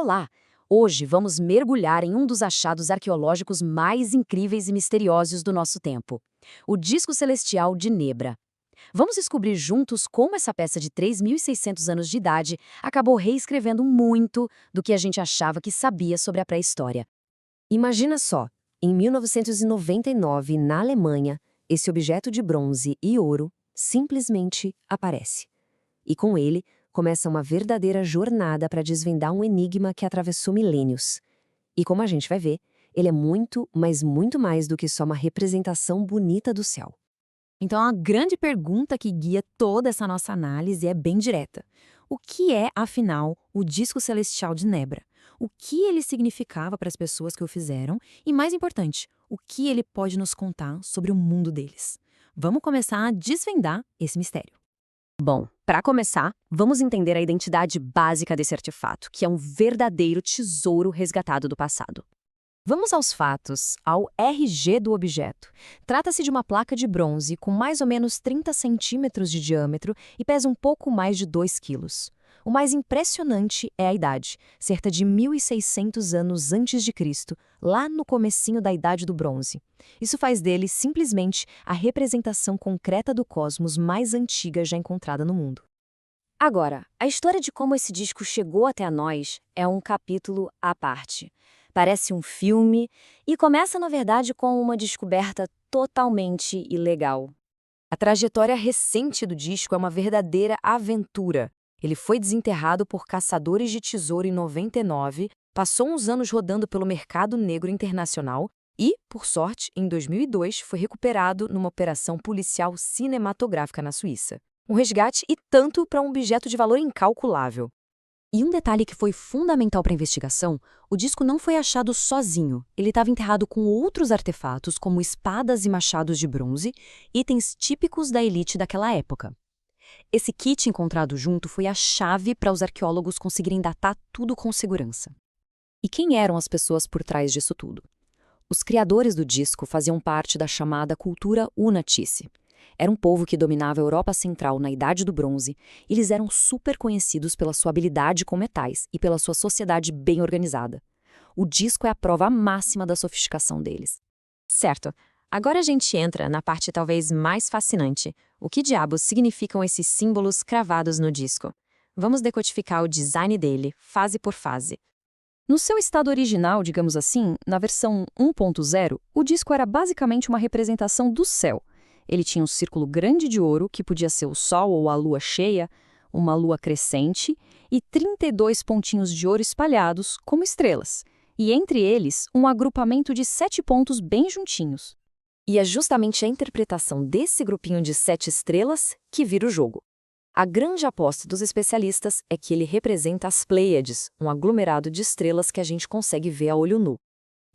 Olá! Hoje vamos mergulhar em um dos achados arqueológicos mais incríveis e misteriosos do nosso tempo, o Disco Celestial de Nebra. Vamos descobrir juntos como essa peça de 3.600 anos de idade acabou reescrevendo muito do que a gente achava que sabia sobre a pré-história. Imagina só, em 1999, na Alemanha, esse objeto de bronze e ouro simplesmente aparece. E com ele, começa uma verdadeira jornada para desvendar um enigma que atravessou milênios. E como a gente vai ver, ele é muito, mas muito mais do que só uma representação bonita do céu. Então, a grande pergunta que guia toda essa nossa análise é bem direta. O que é, afinal, o disco celestial de Nebra? O que ele significava para as pessoas que o fizeram? E, mais importante, o que ele pode nos contar sobre o mundo deles? Vamos começar a desvendar esse mistério. Bom, para começar, vamos entender a identidade básica desse artefato, que é um verdadeiro tesouro resgatado do passado. Vamos aos fatos, ao RG do objeto. Trata-se de uma placa de bronze com mais ou menos 30 centímetros de diâmetro e pesa um pouco mais de 2 quilos. O mais impressionante é a idade, cerca de 1.600 anos antes de Cristo, lá no comecinho da Idade do Bronze. Isso faz dele simplesmente a representação concreta do cosmos mais antiga já encontrada no mundo. Agora, a história de como esse disco chegou até nós é um capítulo à parte. Parece um filme e começa, na verdade, com uma descoberta totalmente ilegal. A trajetória recente do disco é uma verdadeira aventura. Ele foi desenterrado por caçadores de tesouro em 99, passou uns anos rodando pelo mercado negro internacional e, por sorte, em 2002 foi recuperado numa operação policial cinematográfica na Suíça. Um resgate e tanto para um objeto de valor incalculável. E um detalhe que foi fundamental para a investigação, o disco não foi achado sozinho. Ele estava enterrado com outros artefatos, como espadas e machados de bronze, itens típicos da elite daquela época. Esse kit encontrado junto foi a chave para os arqueólogos conseguirem datar tudo com segurança. E quem eram as pessoas por trás disso tudo? Os criadores do disco faziam parte da chamada cultura Unatície. Era um povo que dominava a Europa Central na Idade do Bronze, e eles eram super conhecidos pela sua habilidade com metais e pela sua sociedade bem organizada. O disco é a prova máxima da sofisticação deles. Certo. Agora a gente entra na parte talvez mais fascinante. O que diabos significam esses símbolos cravados no disco? Vamos decodificar o design dele, fase por fase. No seu estado original, digamos assim, na versão 1.0, o disco era basicamente uma representação do céu. Ele tinha um círculo grande de ouro, que podia ser o Sol ou a Lua cheia, uma lua crescente, e 32 pontinhos de ouro espalhados, como estrelas. E entre eles, um agrupamento de 7 pontos bem juntinhos. E é justamente a interpretação desse grupinho de 7 estrelas que vira o jogo. A grande aposta dos especialistas é que ele representa as Pleiades, um aglomerado de estrelas que a gente consegue ver a olho nu.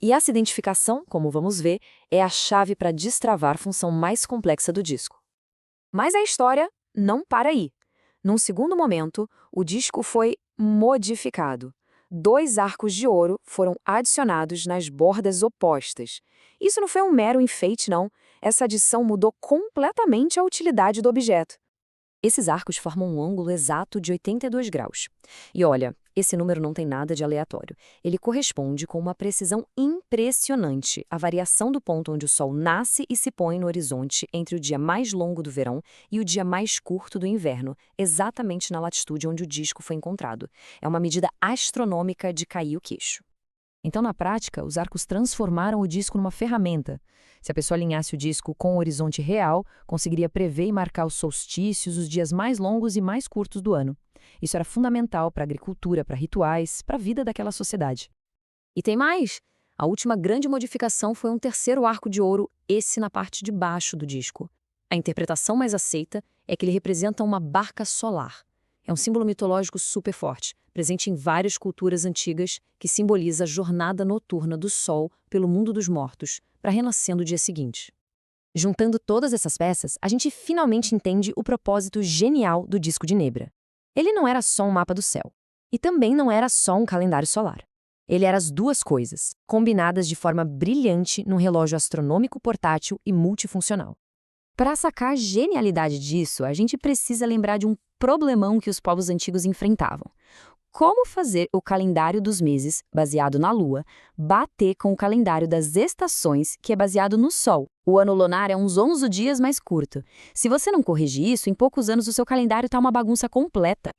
E essa identificação, como vamos ver, é a chave para destravar a função mais complexa do disco. Mas a história não para aí. Num segundo momento, o disco foi modificado. 2 arcos de ouro foram adicionados nas bordas opostas. Isso não foi um mero enfeite, não. Essa adição mudou completamente a utilidade do objeto. Esses arcos formam um ângulo exato de 82 graus. E olha, esse número não tem nada de aleatório. Ele corresponde com uma precisão impressionante à variação do ponto onde o Sol nasce e se põe no horizonte entre o dia mais longo do verão e o dia mais curto do inverno, exatamente na latitude onde o disco foi encontrado. É uma medida astronômica de cair o queixo. Então, na prática, os arcos transformaram o disco numa ferramenta. Se a pessoa alinhasse o disco com o horizonte real, conseguiria prever e marcar os solstícios, os dias mais longos e mais curtos do ano. Isso era fundamental para a agricultura, para rituais, para a vida daquela sociedade. E tem mais! A última grande modificação foi um terceiro arco de ouro, esse na parte de baixo do disco. A interpretação mais aceita é que ele representa uma barca solar. É um símbolo mitológico super forte, presente em várias culturas antigas, que simboliza a jornada noturna do Sol pelo mundo dos mortos, para renascer no dia seguinte. Juntando todas essas peças, a gente finalmente entende o propósito genial do disco de Nebra. Ele não era só um mapa do céu, e também não era só um calendário solar. Ele era as duas coisas, combinadas de forma brilhante num relógio astronômico portátil e multifuncional. Para sacar a genialidade disso, a gente precisa lembrar de um problemão que os povos antigos enfrentavam. como fazer o calendário dos meses, baseado na Lua, bater com o calendário das estações, que é baseado no Sol. O ano lunar é uns 11 dias mais curto. Se você não corrigir isso, em poucos anos o seu calendário está uma bagunça completa.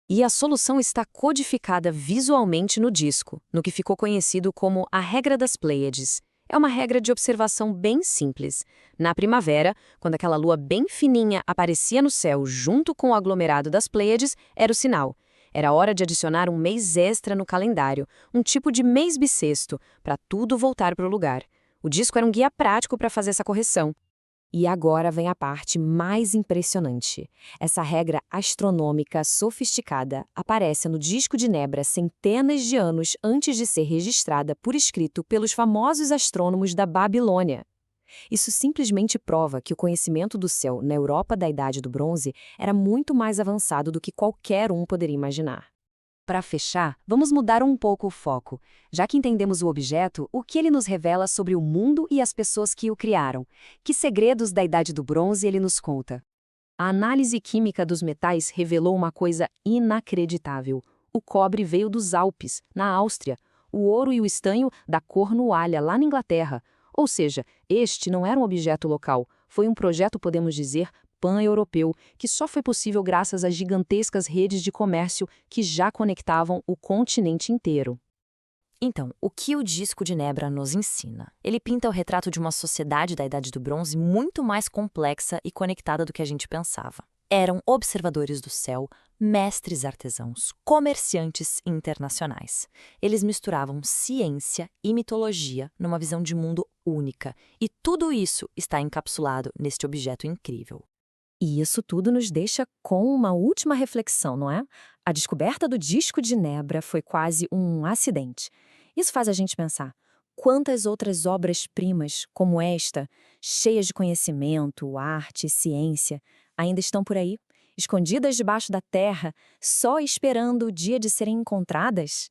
E a solução está codificada visualmente no disco, no que ficou conhecido como a regra das Pleiades. É uma regra de observação bem simples. Na primavera, quando aquela lua bem fininha aparecia no céu junto com o aglomerado das Pleiades, era o sinal. Era hora de adicionar um mês extra no calendário, um tipo de mês bissexto, para tudo voltar para o lugar. O disco era um guia prático para fazer essa correção. E agora vem a parte mais impressionante. Essa regra astronômica sofisticada aparece no disco de Nebra centenas de anos antes de ser registrada por escrito pelos famosos astrônomos da Babilônia. Isso simplesmente prova que o conhecimento do céu na Europa da Idade do Bronze era muito mais avançado do que qualquer um poderia imaginar. Para fechar, vamos mudar um pouco o foco. Já que entendemos o objeto, o que ele nos revela sobre o mundo e as pessoas que o criaram? Que segredos da Idade do Bronze ele nos conta? A análise química dos metais revelou uma coisa inacreditável. O cobre veio dos Alpes, na Áustria, o ouro e o estanho da Cornualha, lá na Inglaterra. Ou seja, este não era um objeto local, foi um projeto, podemos dizer, pan-europeu, que só foi possível graças às gigantescas redes de comércio que já conectavam o continente inteiro. Então, o que o disco de Nebra nos ensina? Ele pinta o retrato de uma sociedade da Idade do Bronze muito mais complexa e conectada do que a gente pensava. Eram observadores do céu, mestres artesãos, comerciantes internacionais. Eles misturavam ciência e mitologia numa visão de mundo única, e tudo isso está encapsulado neste objeto incrível. E isso tudo nos deixa com uma última reflexão, não é? A descoberta do disco de Nebra foi quase um acidente. Isso faz a gente pensar, quantas outras obras-primas, como esta, cheias de conhecimento, arte, ciência, ainda estão por aí, escondidas debaixo da terra, só esperando o dia de serem encontradas?